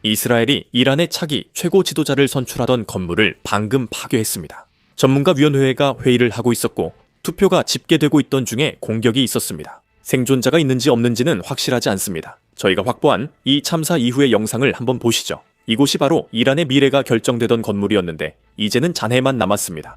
이스라엘이 이란의 차기 최고 지도자를 선출하던 건물을 방금 파괴했습니다. 전문가위원회가 회의를 하고 있었고 투표가 집계되고 있던 중에 공격이 있었습니다. 생존자가 있는지 없는지는 확실하지 않습니다. 저희가 확보한 이 참사 이후의 영상을 한번 보시죠. 이곳이 바로 이란의 미래가 결정되던 건물이었는데 이제는 잔해만 남았습니다.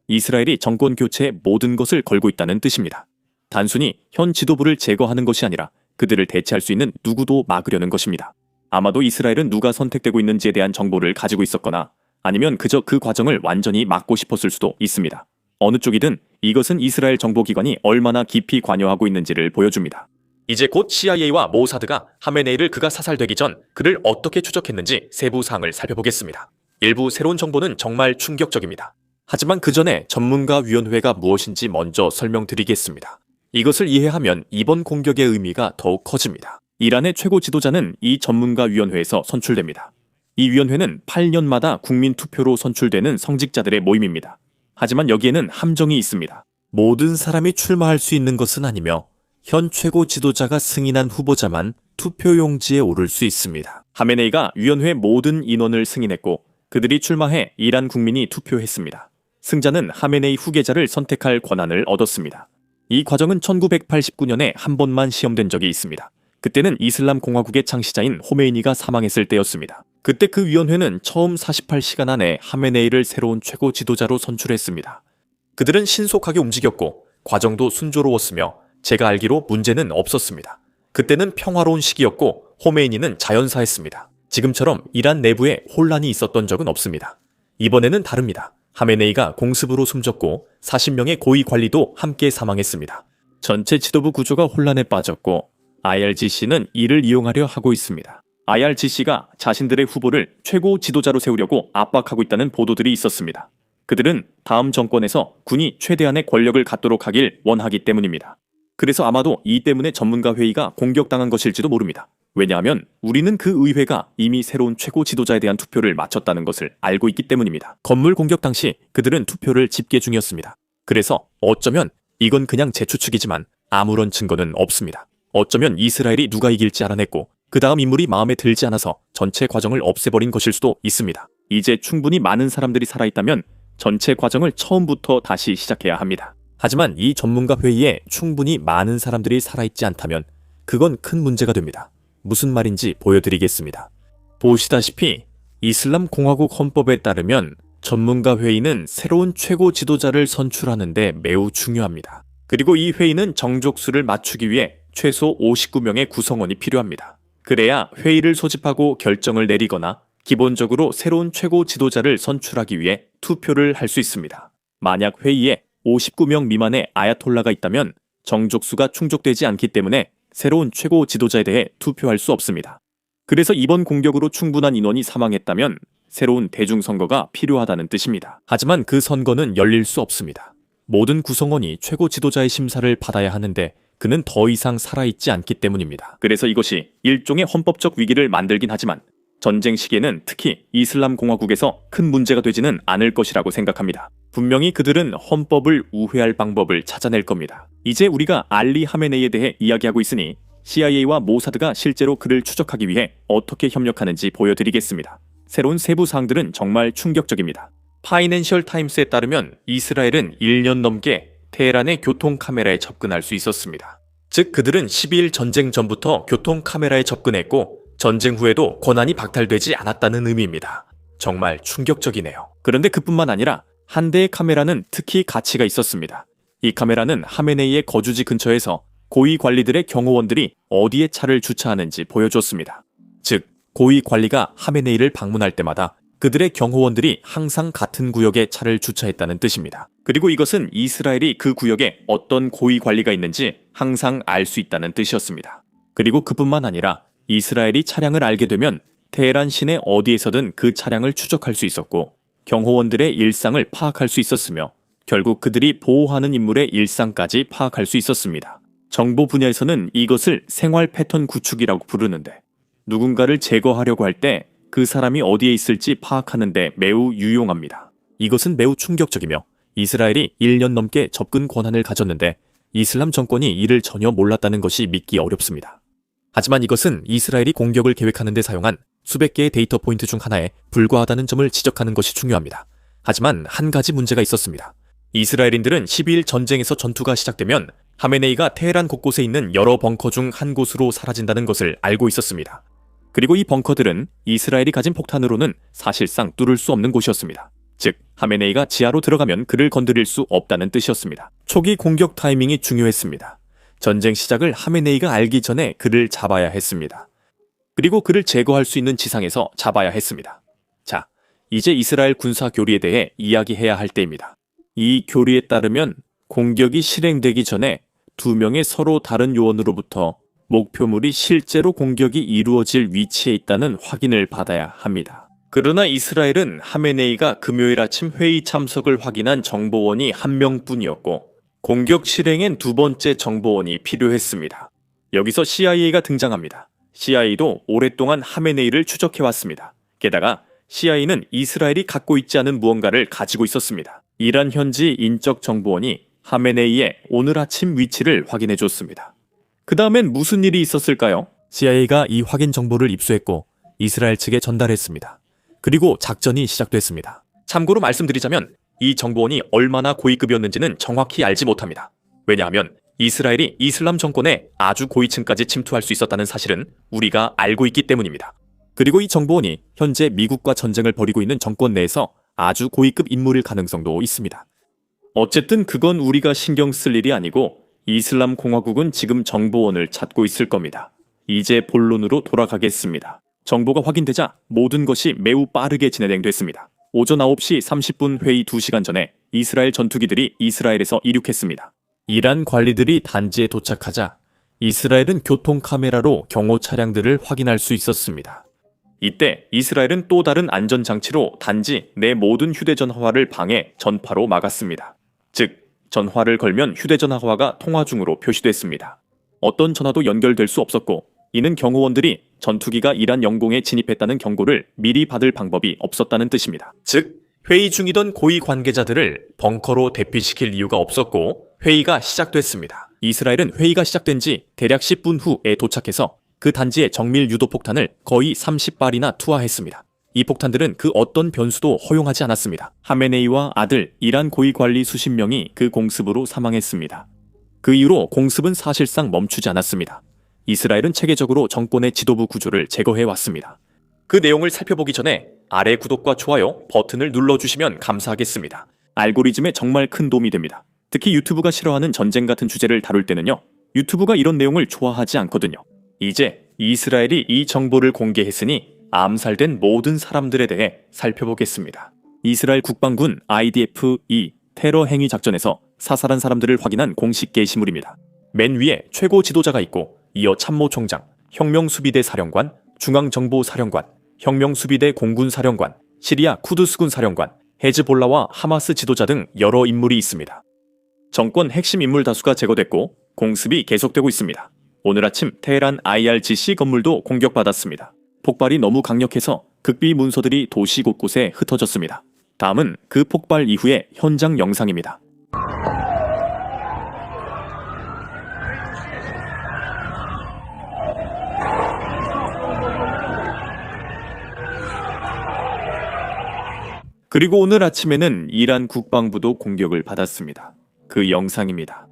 이스라엘이 정권 교체에 모든 것을 걸고 있다는 뜻입니다. 단순히 현 지도부를 제거하는 것이 아니라 그들을 대체할 수 있는 누구도 막으려는 것입니다. 아마도 이스라엘은 누가 선택되고 있는지에 대한 정보를 가지고 있었거나 아니면 그저 그 과정을 완전히 막고 싶었을 수도 있습니다. 어느 쪽이든 이것은 이스라엘 정보기관이 얼마나 깊이 관여하고 있는지를 보여줍니다. 이제 곧 CIA와 모사드가 하메네이를 그가 사살되기 전 그를 어떻게 추적했는지 세부 사항을 살펴보겠습니다. 일부 새로운 정보는 정말 충격적입니다. 하지만 그 전에 전문가위원회가 무엇인지 먼저 설명드리겠습니다. 이것을 이해하면 이번 공격의 의미가 더욱 커집니다. 이란의 최고 지도자는 이 전문가위원회에서 선출됩니다. 이 위원회는 8년마다 국민 투표로 선출되는 성직자들의 모임입니다. 하지만 여기에는 함정이 있습니다. 모든 사람이 출마할 수 있는 것은 아니며 현 최고 지도자가 승인한 후보자만 투표용지에 오를 수 있습니다. 하메네이가 위원회 모든 인원을 승인했고 그들이 출마해 이란 국민이 투표했습니다. 승자는 하메네이 후계자를 선택할 권한을 얻었습니다. 이 과정은 1989년에 한 번만 시험된 적이 있습니다. 그때는 이슬람 공화국의 창시자인 호메이니가 사망했을 때였습니다. 그때 그 위원회는 처음 48시간 안에 하메네이를 새로운 최고 지도자로 선출했습니다. 그들은 신속하게 움직였고 과정도 순조로웠으며 제가 알기로 문제는 없었습니다. 그때는 평화로운 시기였고 호메이니는 자연사했습니다. 지금처럼 이란 내부에 혼란이 있었던 적은 없습니다. 이번에는 다릅니다. 하메네이가 공습으로 숨졌고 40명의 고위 관리도 함께 사망했습니다. 전체 지도부 구조가 혼란에 빠졌고 IRGC는 이를 이용하려 하고 있습니다. IRGC가 자신들의 후보를 최고 지도자로 세우려고 압박하고 있다는 보도들이 있었습니다. 그들은 다음 정권에서 군이 최대한의 권력을 갖도록 하길 원하기 때문입니다. 그래서 아마도 이 때문에 전문가 회의가 공격당한 것일지도 모릅니다. 왜냐하면 우리는 그 의회가 이미 새로운 최고 지도자에 대한 투표를 마쳤다는 것을 알고 있기 때문입니다. 건물 공격 당시 그들은 투표를 집계 중이었습니다. 그래서 어쩌면 이건 그냥 제 추측이지만 아무런 증거는 없습니다. 어쩌면 이스라엘이 누가 이길지 알아냈고 그 다음 인물이 마음에 들지 않아서 전체 과정을 없애버린 것일 수도 있습니다. 이제 충분히 많은 사람들이 살아있다면 전체 과정을 처음부터 다시 시작해야 합니다. 하지만 이 전문가 회의에 충분히 많은 사람들이 살아있지 않다면 그건 큰 문제가 됩니다. 무슨 말인지 보여드리겠습니다. 보시다시피 이슬람 공화국 헌법에 따르면 전문가 회의는 새로운 최고 지도자를 선출하는데 매우 중요합니다. 그리고 이 회의는 정족수를 맞추기 위해 최소 59명의 구성원이 필요합니다. 그래야 회의를 소집하고 결정을 내리거나 기본적으로 새로운 최고 지도자를 선출하기 위해 투표를 할 수 있습니다. 만약 회의에 59명 미만의 아야톨라가 있다면 정족수가 충족되지 않기 때문에 새로운 최고 지도자에 대해 투표할 수 없습니다. 그래서 이번 공격으로 충분한 인원이 사망했다면 새로운 대중선거가 필요하다는 뜻입니다. 하지만 그 선거는 열릴 수 없습니다. 모든 구성원이 최고 지도자의 심사를 받아야 하는데 그는 더 이상 살아있지 않기 때문입니다. 그래서 이것이 일종의 헌법적 위기를 만들긴 하지만 전쟁 시기에는 특히 이슬람 공화국에서 큰 문제가 되지는 않을 것이라고 생각합니다. 분명히 그들은 헌법을 우회할 방법을 찾아낼 겁니다. 이제 우리가 알리 하메네이에 대해 이야기하고 있으니 CIA와 모사드가 실제로 그를 추적하기 위해 어떻게 협력하는지 보여드리겠습니다. 새로운 세부 사항들은 정말 충격적입니다. 파이낸셜 타임스에 따르면 이스라엘은 1년 넘게 테헤란의 교통 카메라에 접근할 수 있었습니다. 즉 그들은 12일 전쟁 전부터 교통 카메라에 접근했고 전쟁 후에도 권한이 박탈되지 않았다는 의미입니다. 정말 충격적이네요. 그런데 그뿐만 아니라 한 대의 카메라는 특히 가치가 있었습니다. 이 카메라는 하메네이의 거주지 근처에서 고위 관리들의 경호원들이 어디에 차를 주차하는지 보여줬습니다. 즉 고위 관리가 하메네이를 방문할 때마다 그들의 경호원들이 항상 같은 구역에 차를 주차했다는 뜻입니다. 그리고 이것은 이스라엘이 그 구역에 어떤 고위 관리가 있는지 항상 알 수 있다는 뜻이었습니다. 그리고 그뿐만 아니라 이스라엘이 차량을 알게 되면 테헤란 시내 어디에서든 그 차량을 추적할 수 있었고 경호원들의 일상을 파악할 수 있었으며 결국 그들이 보호하는 인물의 일상까지 파악할 수 있었습니다. 정보 분야에서는 이것을 생활 패턴 구축이라고 부르는데 누군가를 제거하려고 할 때 그 사람이 어디에 있을지 파악하는 데 매우 유용합니다. 이것은 매우 충격적이며 이스라엘이 1년 넘게 접근 권한을 가졌는데 이슬람 정권이 이를 전혀 몰랐다는 것이 믿기 어렵습니다. 하지만 이것은 이스라엘이 공격을 계획하는 데 사용한 수백 개의 데이터 포인트 중 하나에 불과하다는 점을 지적하는 것이 중요합니다. 하지만 한 가지 문제가 있었습니다. 이스라엘인들은 12일 전쟁에서 전투가 시작되면 하메네이가 테헤란 곳곳에 있는 여러 벙커 중 한 곳으로 사라진다는 것을 알고 있었습니다. 그리고 이 벙커들은 이스라엘이 가진 폭탄으로는 사실상 뚫을 수 없는 곳이었습니다. 즉, 하메네이가 지하로 들어가면 그를 건드릴 수 없다는 뜻이었습니다. 초기 공격 타이밍이 중요했습니다. 전쟁 시작을 하메네이가 알기 전에 그를 잡아야 했습니다. 그리고 그를 제거할 수 있는 지상에서 잡아야 했습니다. 자, 이제 이스라엘 군사 교리에 대해 이야기해야 할 때입니다. 이 교리에 따르면 공격이 실행되기 전에 두 명의 서로 다른 요원으로부터 목표물이 실제로 공격이 이루어질 위치에 있다는 확인을 받아야 합니다. 그러나 이스라엘은 하메네이가 금요일 아침 회의 참석을 확인한 정보원이 한 명뿐이었고 공격 실행엔 두 번째 정보원이 필요했습니다. 여기서 CIA가 등장합니다. CIA도 오랫동안 하메네이를 추적해왔습니다. 게다가 CIA는 이스라엘이 갖고 있지 않은 무언가를 가지고 있었습니다. 이란 현지 인적 정보원이 하메네이의 오늘 아침 위치를 확인해줬습니다. 그 다음엔 무슨 일이 있었을까요? CIA가 이 확인 정보를 입수했고 이스라엘 측에 전달했습니다. 그리고 작전이 시작됐습니다. 참고로 말씀드리자면 이 정보원이 얼마나 고위급이었는지는 정확히 알지 못합니다. 왜냐하면 이스라엘이 이슬람 정권의 아주 고위층까지 침투할 수 있었다는 사실은 우리가 알고 있기 때문입니다. 그리고 이 정보원이 현재 미국과 전쟁을 벌이고 있는 정권 내에서 아주 고위급 인물일 가능성도 있습니다. 어쨌든 그건 우리가 신경 쓸 일이 아니고 이슬람 공화국은 지금 정보원을 찾고 있을 겁니다. 이제 본론으로 돌아가겠습니다. 정보가 확인되자 모든 것이 매우 빠르게 진행됐습니다. 오전 9시 30분 회의 2시간 전에 이스라엘 전투기들이 이스라엘에서 이륙했습니다. 이란 관리들이 단지에 도착하자 이스라엘은 교통 카메라로 경호 차량들을 확인할 수 있었습니다. 이때 이스라엘은 또 다른 안전장치로 단지 내 모든 휴대전화를 방해 전파로 막았습니다. 즉, 전화를 걸면 휴대전화가 통화 중으로 표시됐습니다. 어떤 전화도 연결될 수 없었고 이는 경호원들이 전투기가 이란 영공에 진입했다는 경고를 미리 받을 방법이 없었다는 뜻입니다. 즉, 회의 중이던 고위 관계자들을 벙커로 대피시킬 이유가 없었고 회의가 시작됐습니다. 이스라엘은 회의가 시작된 지 대략 10분 후에 도착해서 그 단지에 정밀 유도 폭탄을 거의 30발이나 투하했습니다. 이 폭탄들은 그 어떤 변수도 허용하지 않았습니다. 하메네이와 아들 이란 고위 관리 수십 명이 그 공습으로 사망했습니다. 그 이후로 공습은 사실상 멈추지 않았습니다. 이스라엘은 체계적으로 정권의 지도부 구조를 제거해왔습니다. 그 내용을 살펴보기 전에 아래 구독과 좋아요 버튼을 눌러주시면 감사하겠습니다. 알고리즘에 정말 큰 도움이 됩니다. 특히 유튜브가 싫어하는 전쟁 같은 주제를 다룰 때는요, 유튜브가 이런 내용을 좋아하지 않거든요. 이제 이스라엘이 이 정보를 공개했으니 암살된 모든 사람들에 대해 살펴보겠습니다. 이스라엘 국방군 IDF-2 테러 행위 작전에서 사살한 사람들을 확인한 공식 게시물입니다. 맨 위에 최고 지도자가 있고 이어 참모총장, 혁명수비대 사령관, 중앙정보사령관, 혁명수비대 공군사령관, 시리아 쿠드스군 사령관, 헤즈볼라와 하마스 지도자 등 여러 인물이 있습니다. 정권 핵심 인물 다수가 제거됐고 공습이 계속되고 있습니다. 오늘 아침 테헤란 IRGC 건물도 공격받았습니다. 폭발이 너무 강력해서 극비 문서들이 도시 곳곳에 흩어졌습니다. 다음은 그 폭발 이후의 현장 영상입니다. 그리고 오늘 아침에는 이란 국방부도 공격을 받았습니다. 그 영상입니다.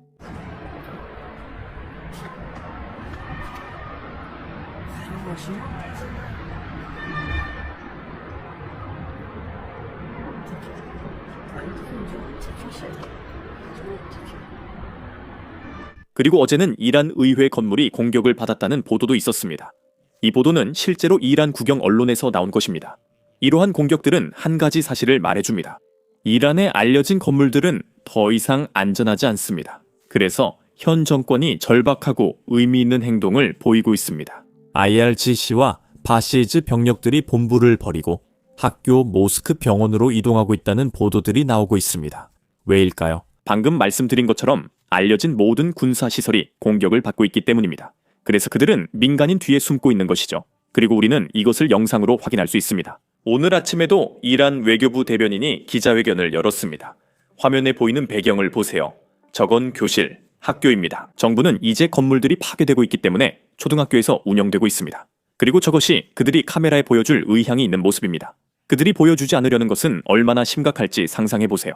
그리고 어제는 이란 의회 건물이 공격을 받았다는 보도도 있었습니다. 이 보도는 실제로 이란 국영 언론에서 나온 것입니다. 이러한 공격들은 한 가지 사실을 말해줍니다. 이란에 알려진 건물들은 더 이상 안전하지 않습니다. 그래서 현 정권이 절박하고 의미 있는 행동을 보이고 있습니다. IRGC와 바시즈 병력들이 본부를 버리고 학교, 모스크, 병원으로 이동하고 있다는 보도들이 나오고 있습니다. 왜일까요? 방금 말씀드린 것처럼 알려진 모든 군사시설이 공격을 받고 있기 때문입니다. 그래서 그들은 민간인 뒤에 숨고 있는 것이죠. 그리고 우리는 이것을 영상으로 확인할 수 있습니다. 오늘 아침에도 이란 외교부 대변인이 기자회견을 열었습니다. 화면에 보이는 배경을 보세요. 저건 교실, 학교입니다. 정부는 이제 건물들이 파괴되고 있기 때문에 초등학교에서 운영되고 있습니다. 그리고 저것이 그들이 카메라에 보여줄 의향이 있는 모습입니다. 그들이 보여주지 않으려는 것은 얼마나 심각할지 상상해보세요.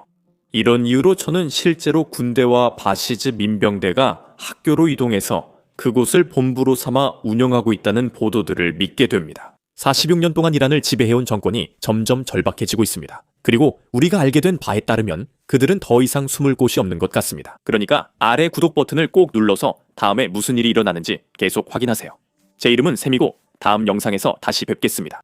이런 이유로 저는 실제로 군대와 바시즈 민병대가 학교로 이동해서 그곳을 본부로 삼아 운영하고 있다는 보도들을 믿게 됩니다. 46년 동안 이란을 지배해온 정권이 점점 절박해지고 있습니다. 그리고 우리가 알게 된 바에 따르면 그들은 더 이상 숨을 곳이 없는 것 같습니다. 그러니까 아래 구독 버튼을 꼭 눌러서 다음에 무슨 일이 일어나는지 계속 확인하세요. 제 이름은 샘이고 다음 영상에서 다시 뵙겠습니다.